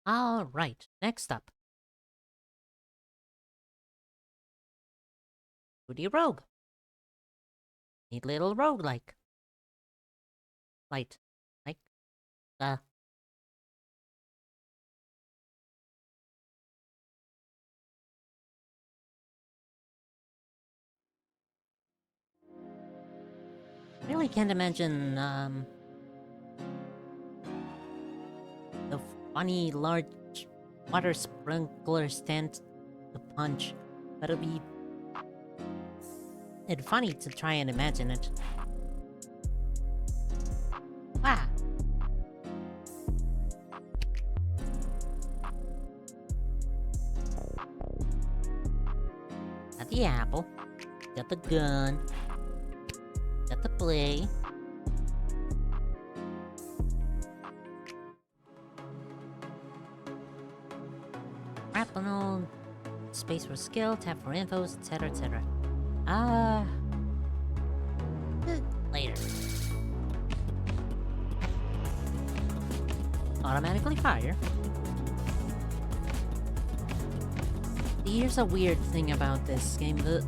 Alright, next up. Rudy Rogue. Neat little roguelike. Light. Like, uh... really can't imagine, the funny large water sprinkler stand to punch. But it'll be... it's funny to try and imagine it. Ah! Got the apple. Got the gun. Got the play. Grapple, space for skill, tap for infos, etc, etc. Later. Automatically fire. Here's a weird thing about this game. The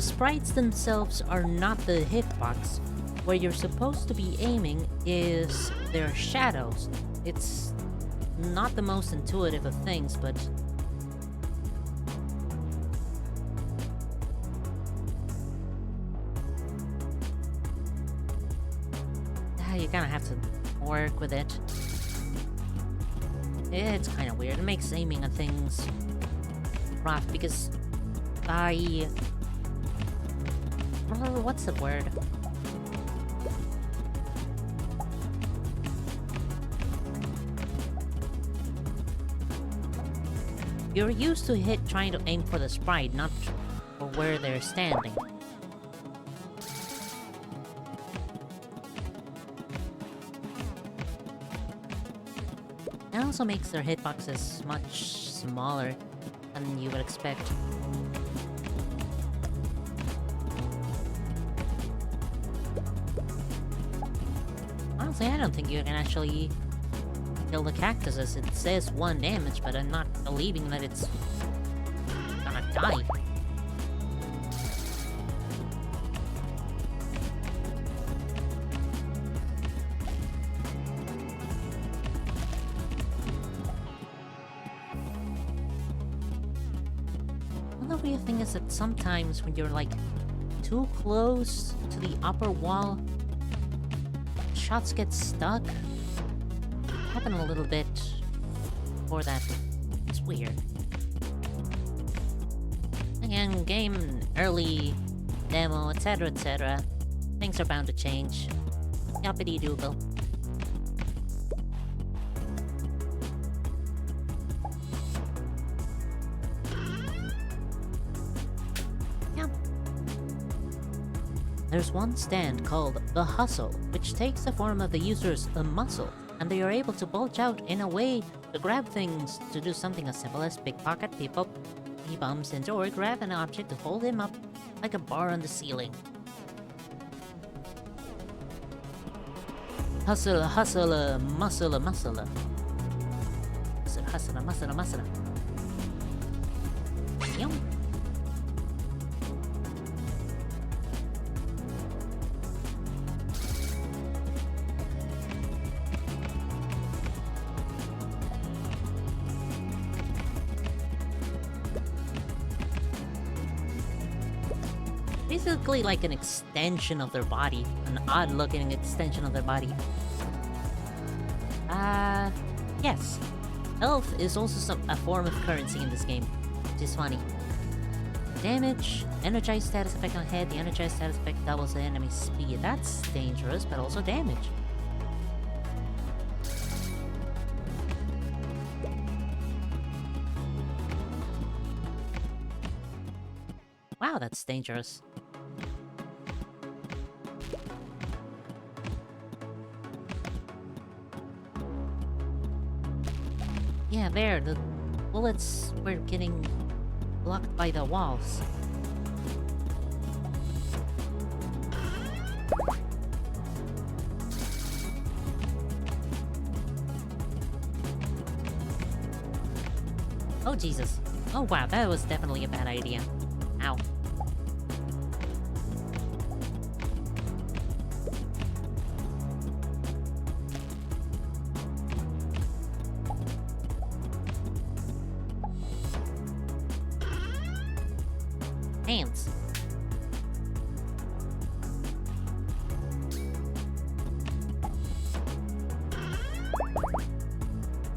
sprites themselves are not the hitbox. Where you're supposed to be aiming is their shadows. It's not the most intuitive of things, but... you kinda have to work with it. It's kinda weird. It makes aiming at things rough, because what's the word? You're used to trying to aim for the sprite, not for where they're standing. It also makes their hitboxes much smaller than you would expect. Honestly, I don't think you can actually kill the cactuses. It says 1 damage, but I'm not believing that it's gonna die. Another weird thing is that sometimes when you're like too close to the upper wall, shots get stuck. Happened a little bit for that. It's weird. Again, game, early, demo, etc, etc. Things are bound to change. Yuppity doogle. Yep. There's one stand called The Hustle, which takes the form of the user's muscle, and they are able to bulge out in a way to grab things to do something as simple as pickpocket people. He bumps into or grab an object to hold him up like a bar on the ceiling. Hustle, hustle, muscle, muscle. Hustle, hustle, muscle, muscle. Yum. Basically like an extension of their body. An odd-looking extension of their body. Yes. Health is also a form of currency in this game, which is funny. Damage, energized status effect on head. The energized status effect doubles the enemy's speed. That's dangerous, but also damage. Wow, that's dangerous. Yeah, there, the bullets were getting blocked by the walls. Oh, Jesus. Oh, wow, that was definitely a bad idea. Ow. Hands.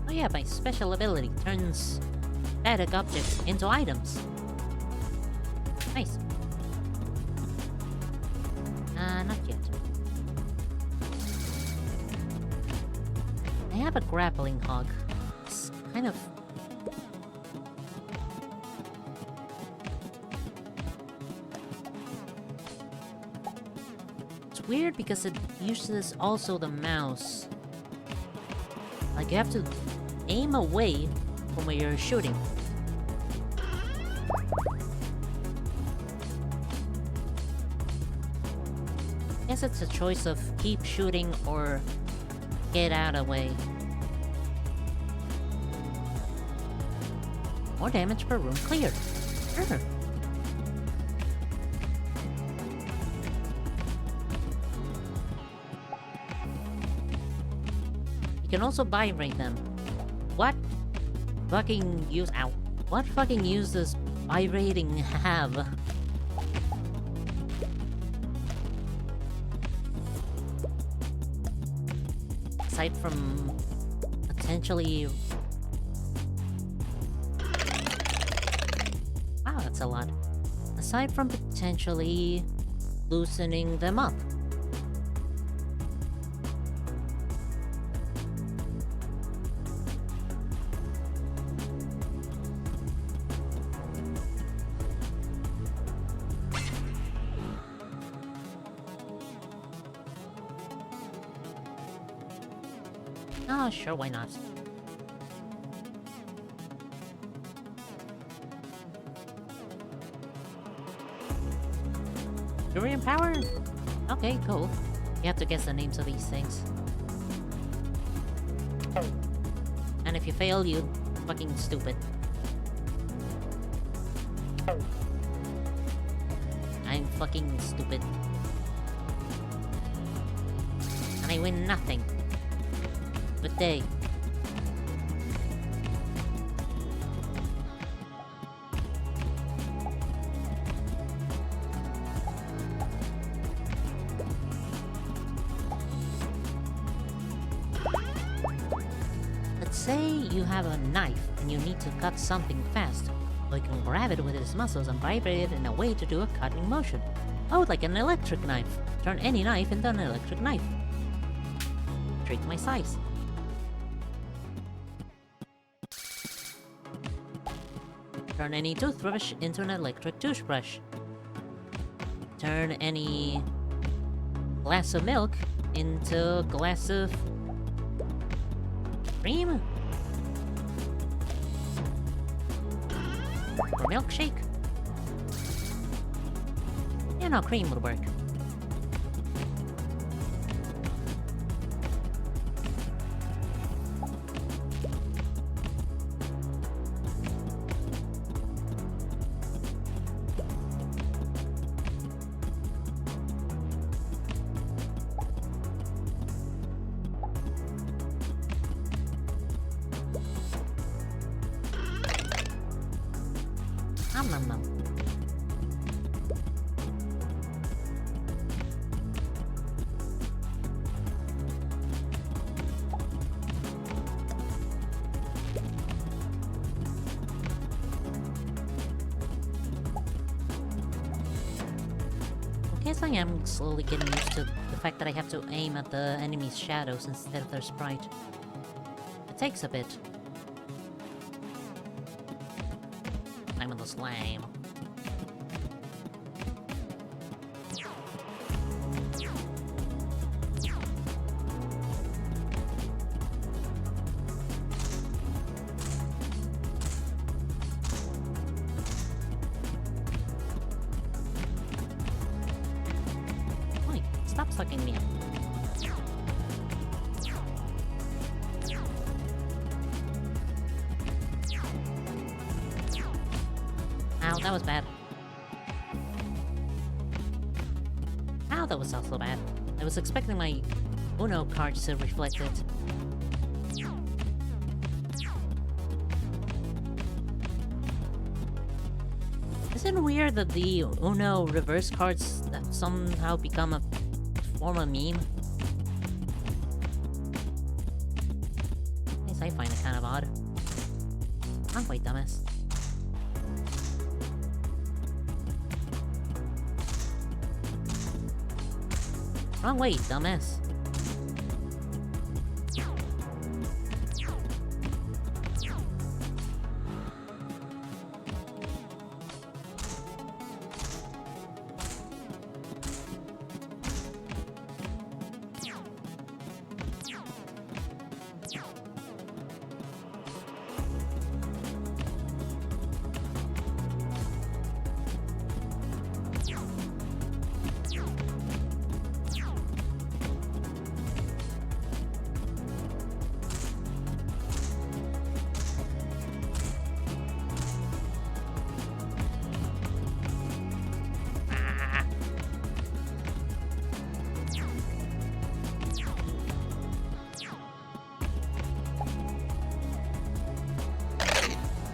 Oh yeah, my special ability turns static objects into items. Nice. Not yet. I have a grappling hog. It's kind of... It's weird because it uses also the mouse. Like, you have to aim away from where you're shooting. Guess it's a choice of keep shooting or get out of the way. More damage per room cleared. Sure. You can also vibrate them. What fucking use? Ow. What fucking use does vibrating have? Aside from potentially... Wow, that's a lot. Aside from potentially loosening them up. Oh, sure, why not? Durian power? Okay, cool. You have to guess the names of these things. And if you fail, you're fucking stupid. I'm fucking stupid. And I win nothing. Good day. Let's say you have a knife and you need to cut something fast. Well, you can grab it with his muscles and vibrate it in a way to do a cutting motion. Oh, like an electric knife. Turn any knife into an electric knife. Treat my size. Turn any toothbrush into an electric toothbrush. Turn any glass of milk into a glass of cream? Or milkshake? Yeah, no, cream would work. Nom nom nom. I guess I am slowly getting used to the fact that I have to aim at the enemy's shadows instead of their sprite. It takes a bit. I'm in the slime. Wait, stop sucking me up. Ow, that was bad. Ow, that was also bad. I was expecting my Uno cards to reflect it. Isn't it weird that the Uno reverse cards have somehow become a form of meme? At least I find it kind of odd. Wrong way, dumbass. Wrong way, dumbass.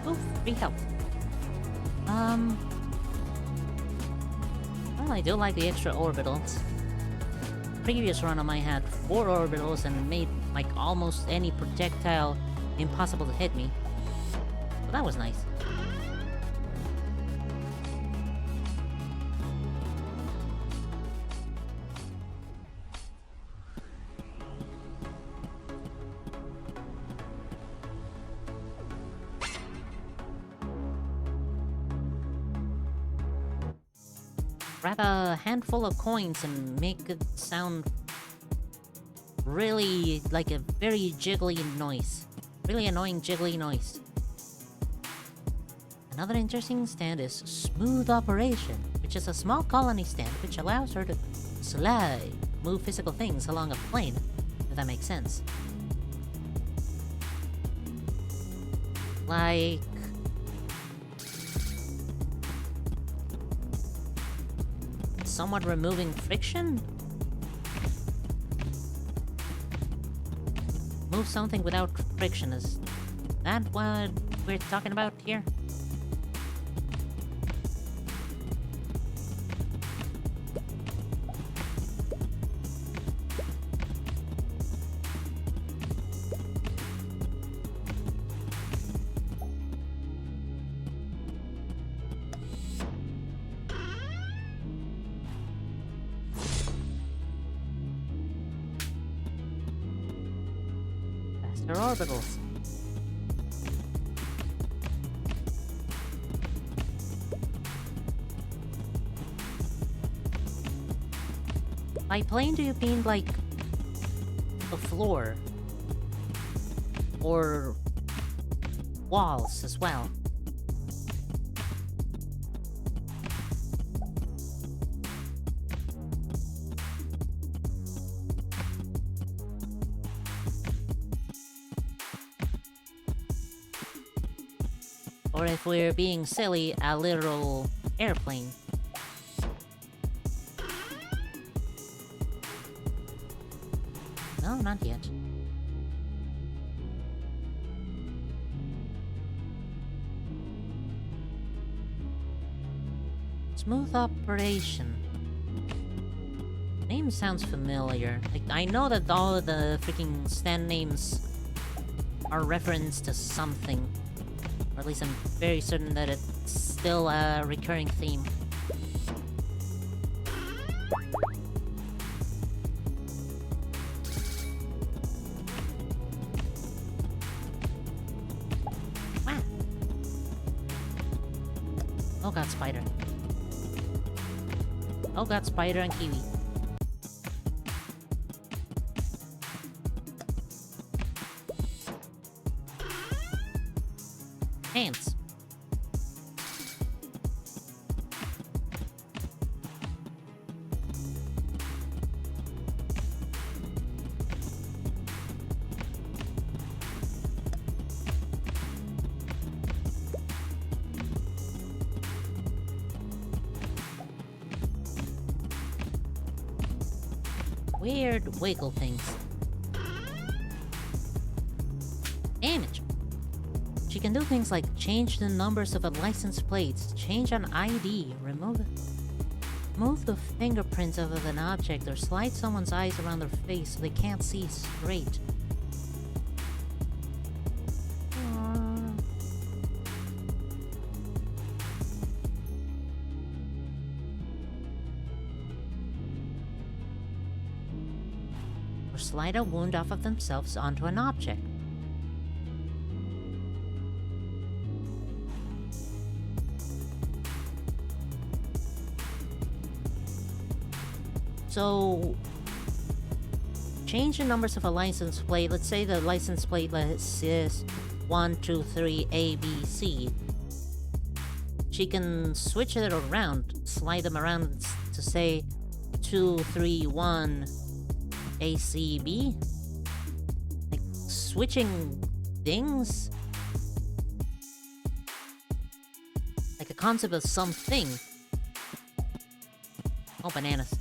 Oof, free health. Well, I do like the extra orbitals. Previous run I had 4 orbitals and made like almost any projectile impossible to hit me. So that was nice. Grab a handful of coins and make it sound really like a very jiggly noise. Really annoying jiggly noise. Another interesting stand is Smooth Operation, which is a small colony stand which allows her to slide, move physical things along a plane, if that makes sense. Like... somewhat removing friction? Move something without friction, is that what we're talking about here? Faster orbitals. By plane, do you mean like the floor? Or walls as well? Or if we're being silly, a literal airplane. No, not yet. Smooth Operation. Name sounds familiar. Like, I know that all of the freaking stand names are reference to something. Or at least I'm very certain that it's still a recurring theme. Wow. Oh god, spider. Oh god, spider and kiwi. Hands. weird wiggle things. Damage. She can do things like change the numbers of a license plates, change an ID, move the fingerprints of an object, or slide someone's eyes around their face so they can't see straight. Or slide a wound off of themselves onto an object. So, change the numbers of a license plate. Let's say the license plate says 123 ABC. She can switch it around, slide them around to say 231 ACB. Like switching things. Like a concept of something. Oh, bananas.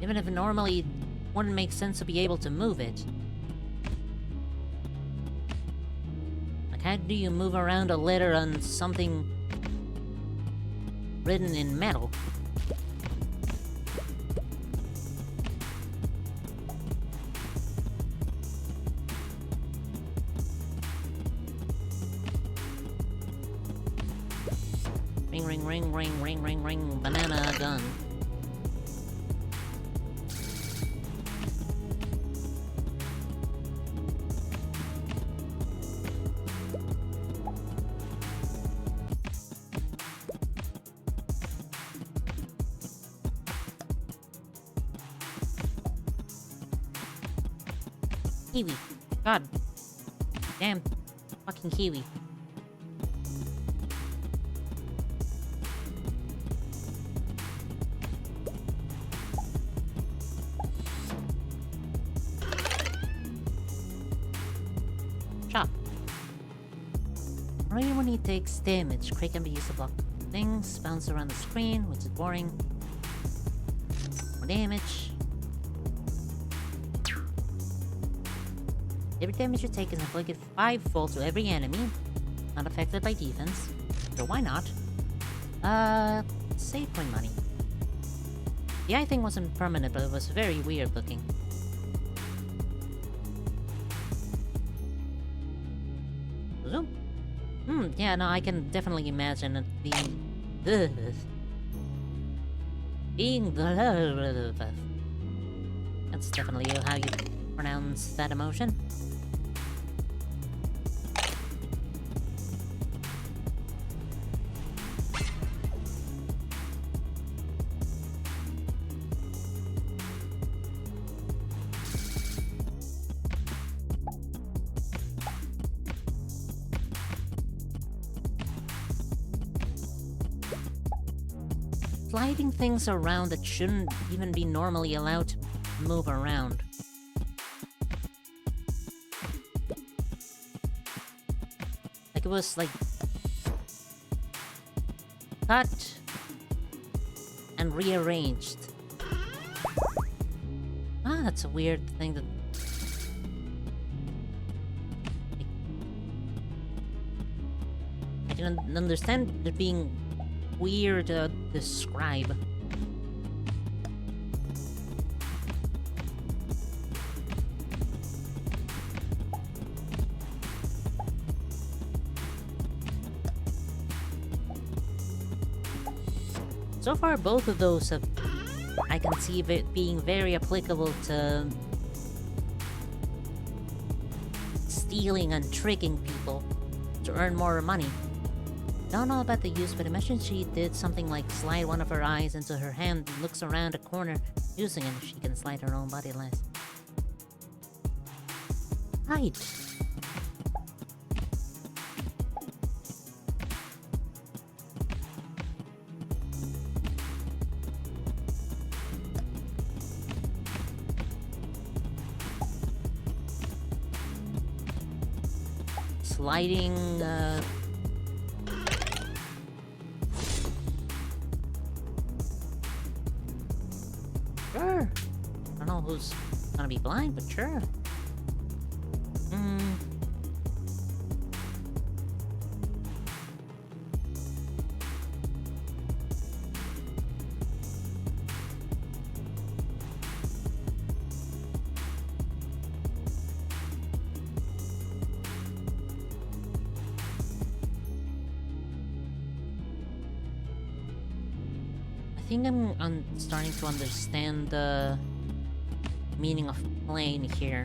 Even if it normally wouldn't make sense to be able to move it. Like, how do you move around a letter on something written in metal? Ring, ring, ring, ring, ring, ring, ring, banana gun. Kiwi. God. Damn. Fucking kiwi. Chop. Only when he takes damage, Craig can be used to block things, bounce around the screen, which is boring. More damage. Every damage you take is inflicted 5-fold to every enemy, not affected by defense. So why not? Save point money. The eye thing wasn't permanent, but it was very weird looking. Zoom. Yeah, no, I can definitely imagine it being... being... That's definitely how you pronounce that emotion. Sliding things around that shouldn't even be normally allowed to move around. Like it was like cut and rearranged. Ah, that's a weird thing that... I can understand it being weird to describe. So far, both of those have... I can see it being very applicable to... stealing and tricking people to earn more money. Don't know about the use, but imagine she did something like slide one of her eyes into her hand and looks around a corner using it. She can slide her own body less. Right. sliding, Sure. I don't know who's gonna be blind, but sure. Hmm. I think I'm starting to understand the meaning of plane here.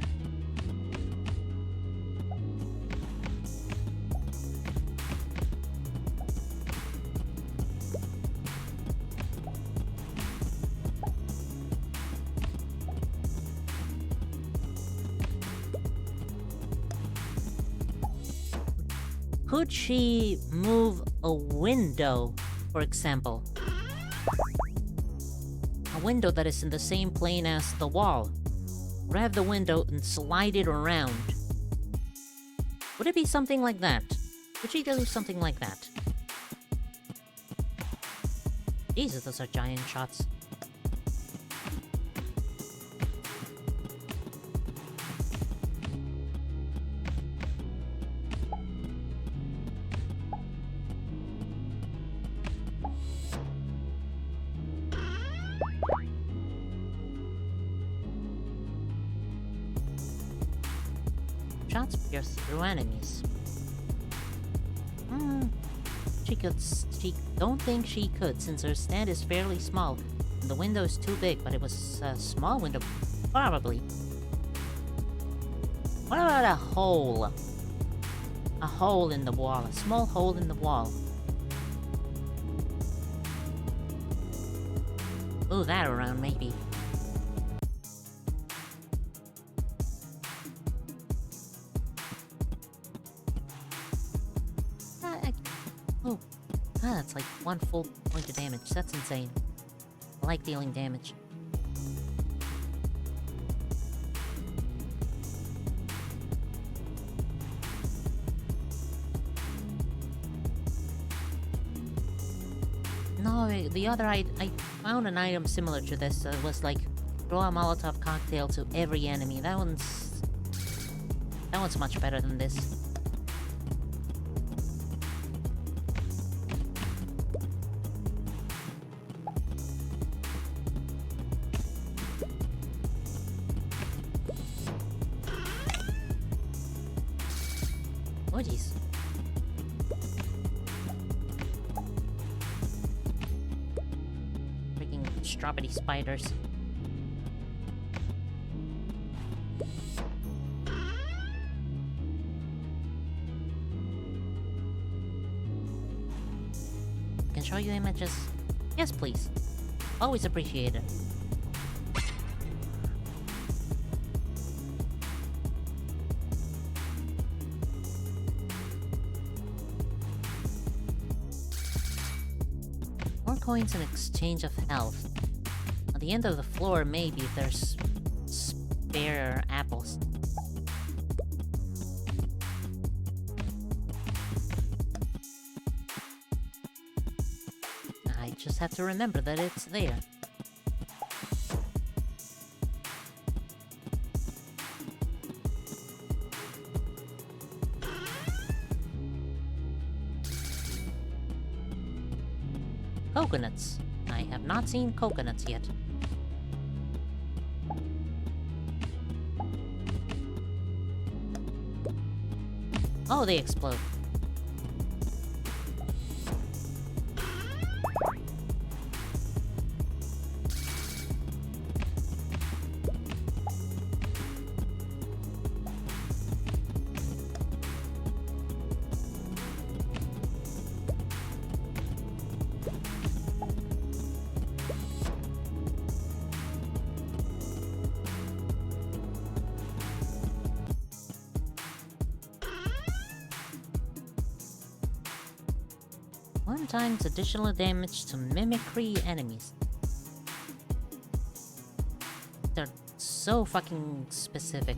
Could she move a window, for example? A window that is in the same plane as the wall. Grab the window and slide it around. Would it be something like that? Would she do something like that? Jesus, those are giant shots. Shots pierce through enemies. She don't think she could, since her stand is fairly small, and the window is too big, but it was a small window, probably. What about a hole? A hole in the wall, a small hole in the wall. Move that around, maybe. Oh, that's like 1 full point of damage. That's insane. I like dealing damage. No, the other I found an item similar to this. It was like throw a Molotov cocktail to every enemy. That one's much better than this. Oh jeez. Freaking strawberry spiders. Can show you images? Yes, please. Always appreciate it. More coins in exchange of health. On the end of the floor, maybe, if there's spare apples. I just have to remember that it's there. Coconuts. I have not seen coconuts yet. Oh, they explode. One times additional damage to mimicry enemies. They're so fucking specific.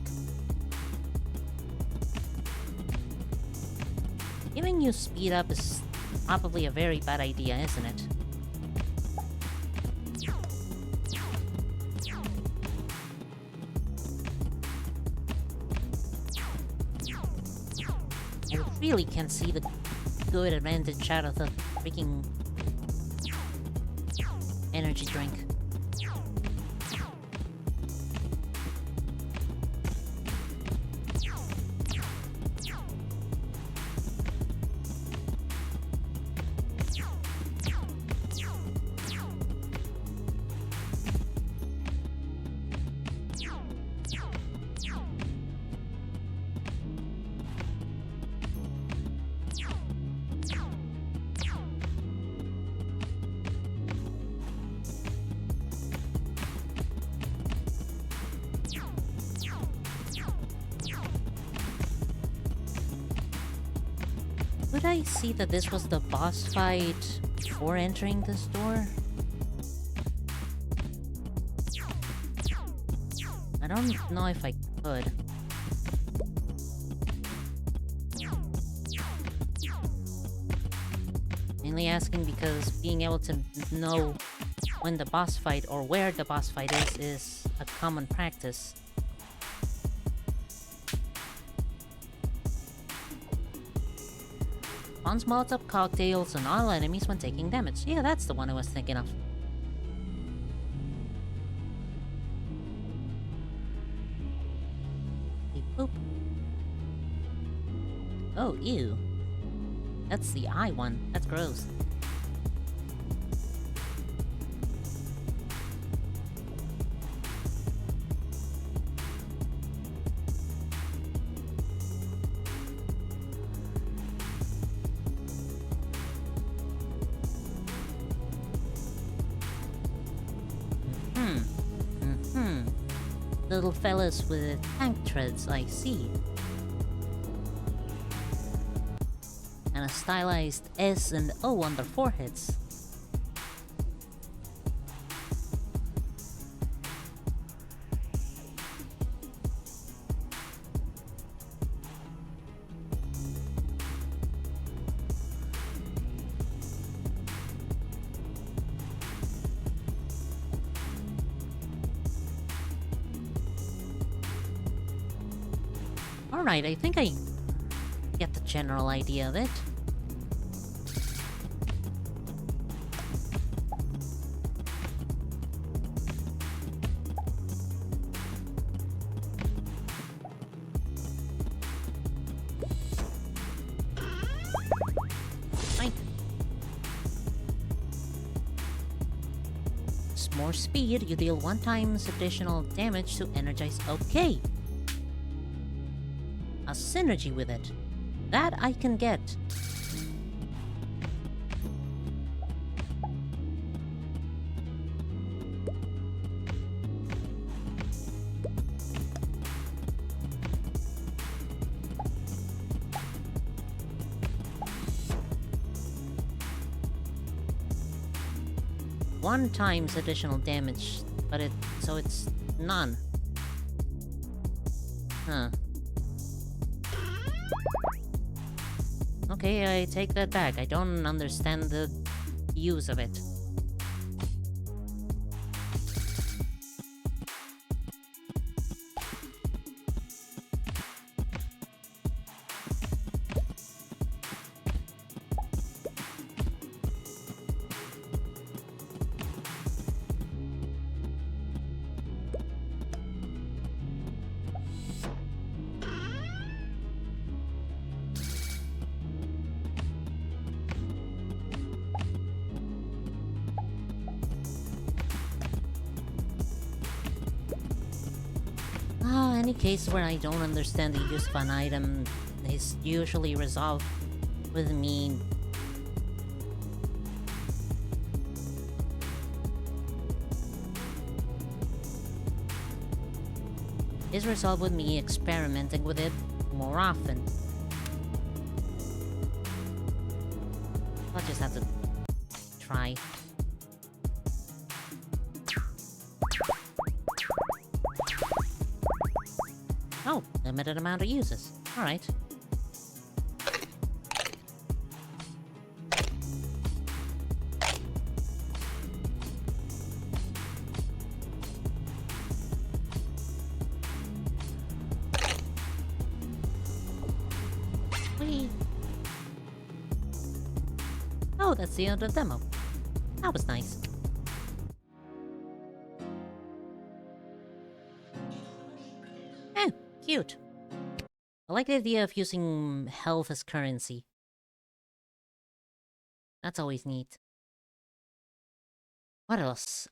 Giving you speed up is probably a very bad idea, isn't it? I really can't see the good advantage out of the freaking energy drink. Would I see that this was the boss fight before entering this door? I don't know if I could. Mainly asking because being able to know when the boss fight or where the boss fight is a common practice. Spawns Molotov cocktails on all enemies when taking damage. Yeah, that's the one I was thinking of. Hey, poop. Oh, ew. That's the eye one. That's gross. Little fellas with tank treads, I see. And a stylized S and O on their foreheads. Alright, I think I get the general idea of it. Fine. More speed, you deal 1 times additional damage to energize. Okay! A synergy with it. That I can get. One times additional damage, but so it's none. Huh. Okay, I take that back. I don't understand the use of it. Any case where I don't understand the use of an item is usually resolved with me experimenting with it more often. I'll just have to try. Oh, limited amount of uses. Alright. Oh, that's the end of the demo. That was nice. Eh, cute. I like the idea of using health as currency. That's always neat. What else?